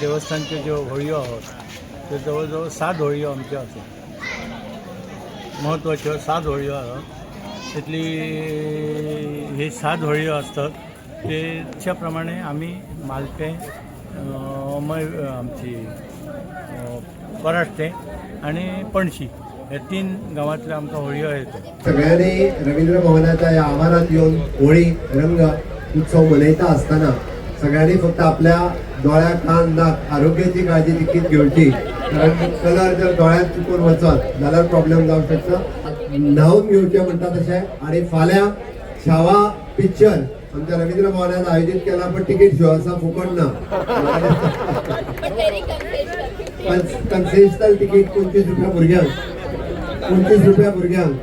देवस्थानच्यो ज्यो होळयो आहात त्यो जवळजवळ 7 होळयो आमच्यो आसात. महत्वाच्यो 7 होळयो आहात. तितली हे 7 होळयो असतात तेच्या प्रमाणे आम्ही मालपें आमची पराठे आणि पणशी हे 3 गावांतले आमकां होळयो येतात. सगळ्यांनी रवींद्र भवनाच्या या आवारात येऊन होळी रंग उत्सव मनयता असताना सगळ्यांनी फक्त आपल्या दोळ्या कान नाक आरोग्याची काळजी तितकीच घेवची. कारण कलर जर दोळ्यात चुकून वचत जाल्यार प्रॉब्लेम जावंक शकता. न्हावून घेवचे म्हणटा तशें. आणि फाल्यां छावा पिक्चर आमच्या रवींद्र भवनात आयोजित केला, पण तिकीट शो आसा, फुकट ना. कन्सेशनल तिकीट 25 रुपया भुरग्यांक, 25 रुपया भुरग्यांक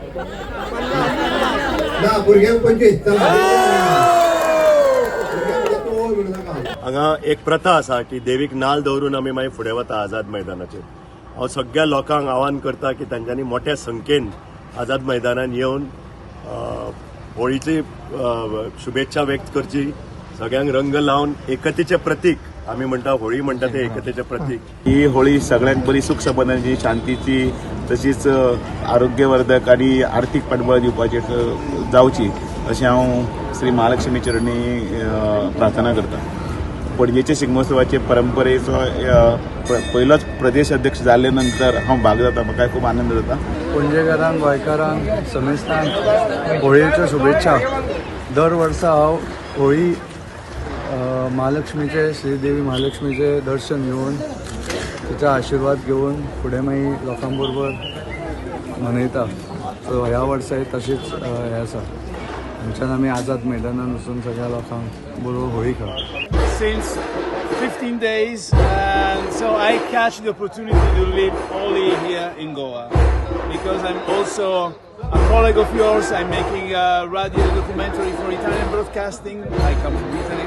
ना, भुरग्यांक 25. चला हांगा एक प्रथा आसा की देवीक नाल दवरून आमी मागीर फुडें वता आझाद मैदानाचेर. हांव सगळ्या लोकांक आवाहन करता की तांच्यांनी मोठ्या संख्येन आझाद मैदानान येवन होळीची शुभेच्छा व्यक्त करची. सगळ्यांक रंग लावन एकतेचें प्रतीक आमी म्हणटा, होळी म्हणटा ते एकतेचें प्रतीक. ही होळी सगळ्यांक बरी सुख समाधानाची, शांतीची, तशीच आरोग्यवर्धक आणि आर्थीक पाठबळ दिवपाची जावची अशें हांव श्री महालक्ष्मी चरणी प्रार्थना करता. पणजेचे शिगमोत्सवाचे परंपरेचो पयलोच प्रदेश अध्यक्ष जाल्ले नंतर हांव भाग जाता. म्हाका खूब आनंद जाता. पणजेकारांक गोंयकारांक समेस्तांक होळयेच्यो शुभेच्छा. दर वर्सा हांव होळी महालक्ष्मीचे, श्रीदेवी महालक्ष्मीचे दर्शन घेवन तिचा आशिर्वाद घेवन फुडें मागीर लोकां बरोबर मनयता. सो ह्या वर्साय तशीच हें आसा. हांगच्यान आमी आझाद मैदानान वचून सगळ्या लोकांक बरोबर होळी खेळटा. Since 15 days, and so I catch the opportunity to live Holi here in Goa because I'm also a colleague of yours. I'm making a radio documentary for Italian broadcasting. I come from Italy.